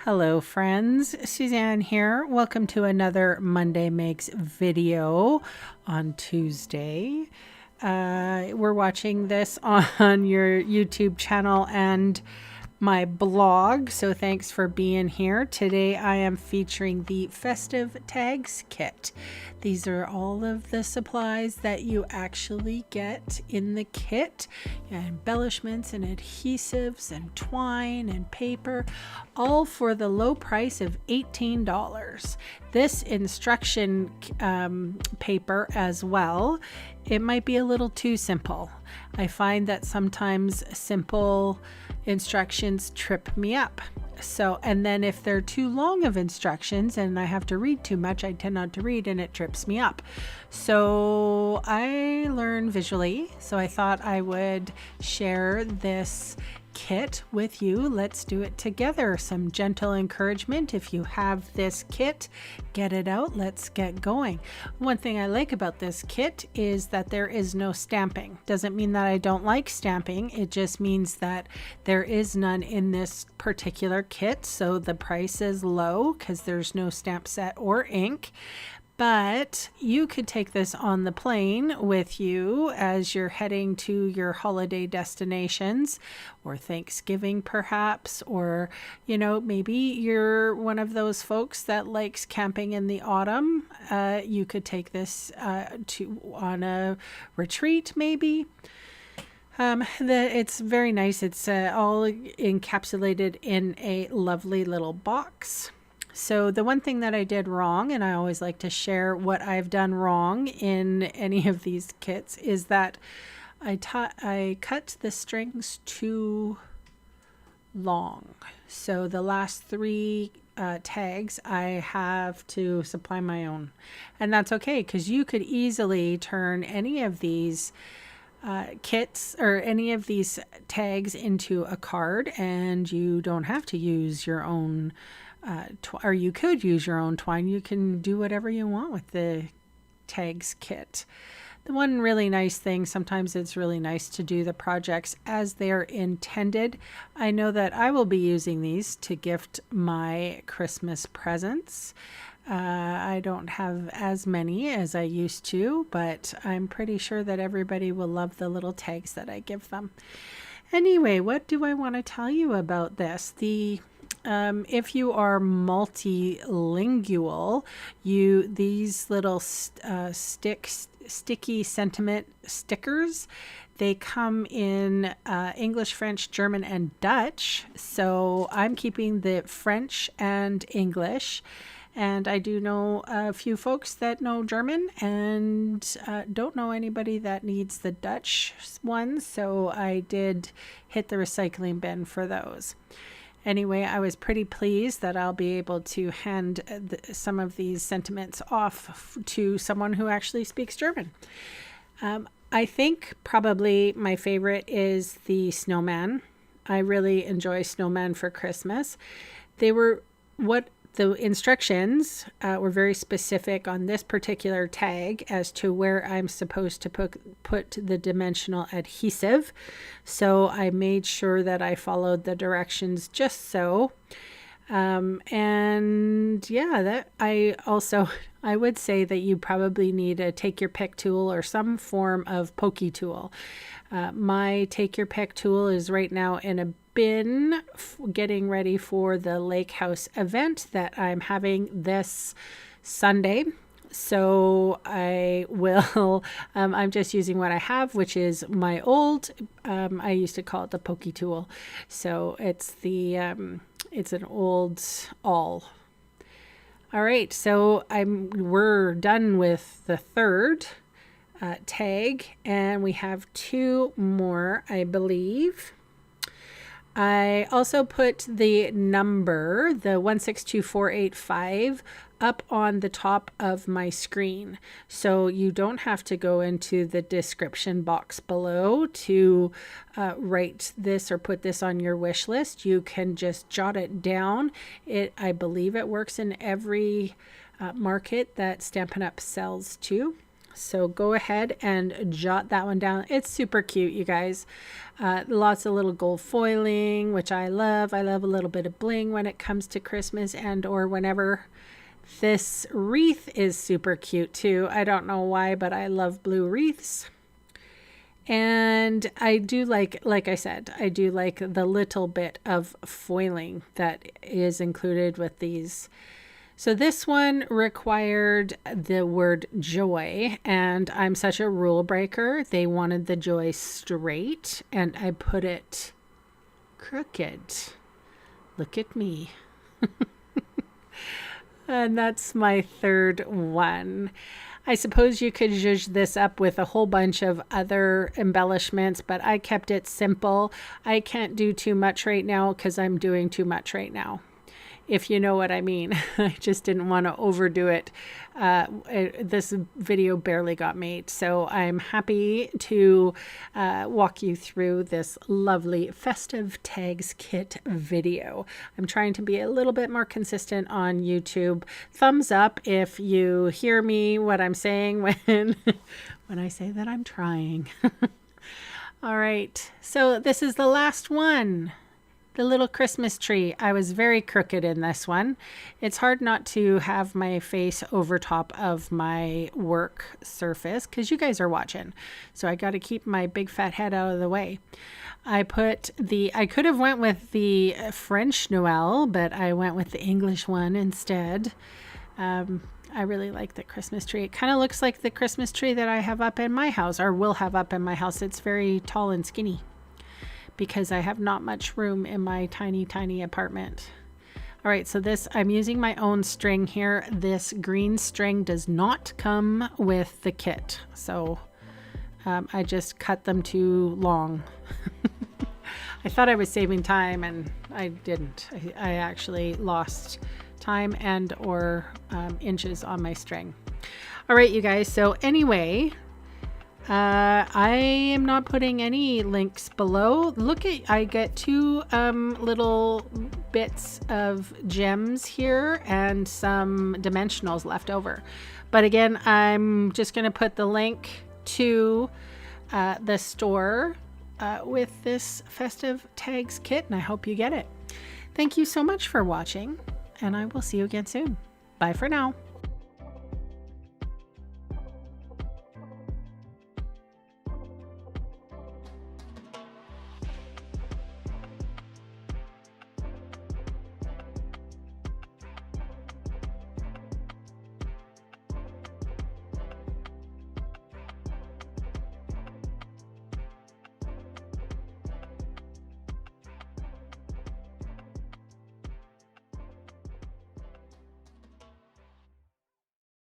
Hello friends, Suzanne here. Welcome to another Monday Makes video on Tuesday. We're watching this on your YouTube channel and my blog, so thanks for being here. Today I am featuring the Festive Tags Kit. These are all of the supplies that you actually get in the kit. Embellishments and adhesives and twine and paper, all for the low price of $18. This instruction paper as well, it might be a little too simple. I find that sometimes simple instructions trip me up. And then if they're too long of instructions and I have to read too much, I tend not to read and it trips me up. So I learn visually, so I thought I would share this kit with you. Let's do it together. Some gentle encouragement. If you have this kit, get it out. Let's get going. One thing I like about this kit is that there is no stamping. Doesn't mean that I don't like stamping. It just means that there is none in this particular kit. So the price is low because there's no stamp set or ink. But you could take this on the plane with you as you're heading to your holiday destinations or Thanksgiving perhaps, or maybe you're one of those folks that likes camping in the autumn. You could take this on a retreat maybe. It's very nice. It's all encapsulated in a lovely little box. So the one thing that I did wrong, and I always like to share what I've done wrong in any of these kits, is that I cut the strings too long. So the last three tags I have to supply my own. And that's okay, because you could easily turn any of these kits or any of these tags into a card, and you don't have to use your own or you could use your own twine. You can do whatever you want with the tags kit. The one really nice thing, sometimes it's really nice to do the projects as they're intended. I know that I will be using these to gift my Christmas presents. I don't have as many as I used to, but I'm pretty sure that everybody will love the little tags that I give them. Anyway, what do I want to tell you about this? If you are multilingual, these little sticky sentiment stickers, they come in English, French, German, and Dutch. So I'm keeping the French and English. And I do know a few folks that know German and don't know anybody that needs the Dutch ones. So I did hit the recycling bin for those. Anyway, I was pretty pleased that I'll be able to hand some of these sentiments off to someone who actually speaks German. I think probably my favorite is the snowman. I really enjoy snowman for Christmas. The instructions were very specific on this particular tag as to where I'm supposed to put the dimensional adhesive. So I made sure that I followed the directions just so. And yeah, that I would say that you probably need a take your pick tool or some form of pokey tool. My take your pick tool is right now in a bin getting ready for the lake house event that I'm having this Sunday. So I will, I'm just using what I have, which is my old, I used to call it the pokey tool. So it's it's an old awl. All right. So we're done with the third tag, and we have two more, I believe. I also put the number, the 162485, up on the top of my screen. So you don't have to go into the description box below to write this or put this on your wish list. You can just jot it down. I believe it works in every market that Stampin' Up sells to. So go ahead and jot that one down. It's super cute, you guys. Lots of little gold foiling, which I love. I love a little bit of bling when it comes to Christmas and or whenever. This wreath is super cute too. I don't know why, but I love blue wreaths. And I do like I said, I do like the little bit of foiling that is included with these. So this one required the word joy, and I'm such a rule breaker. They wanted the joy straight, and I put it crooked. Look at me. And that's my third one. I suppose you could zhuzh this up with a whole bunch of other embellishments, but I kept it simple. I can't do too much right now because I'm doing too much right now, if you know what I mean. I just didn't want to overdo it. This video barely got made, so I'm happy to walk you through this lovely festive tags kit video. I'm trying to be a little bit more consistent on YouTube. Thumbs up if you hear me, what I'm saying when I say that I'm trying. All right, so this is the last one. The little Christmas tree. I was very crooked in this one. It's hard not to have my face over top of my work surface because you guys are watching. So I got to keep my big fat head out of the way. I could have went with the French Noel, but I went with the English one instead. I really like the Christmas tree. It kind of looks like the Christmas tree that I have up in my house, or will have up in my house. It's very tall and skinny, because I have not much room in my tiny, tiny apartment. All right, so this, I'm using my own string here. This green string does not come with the kit. So I just cut them too long. I thought I was saving time and I didn't. I actually lost time and or inches on my string. All right, you guys, so anyway, I am not putting any links below. Look at, I get two little bits of gems here and some dimensionals left over. But again, I'm just going to put the link to the store with this festive tags kit, and I hope you get it. Thank you so much for watching, and I will see you again soon. Bye for now.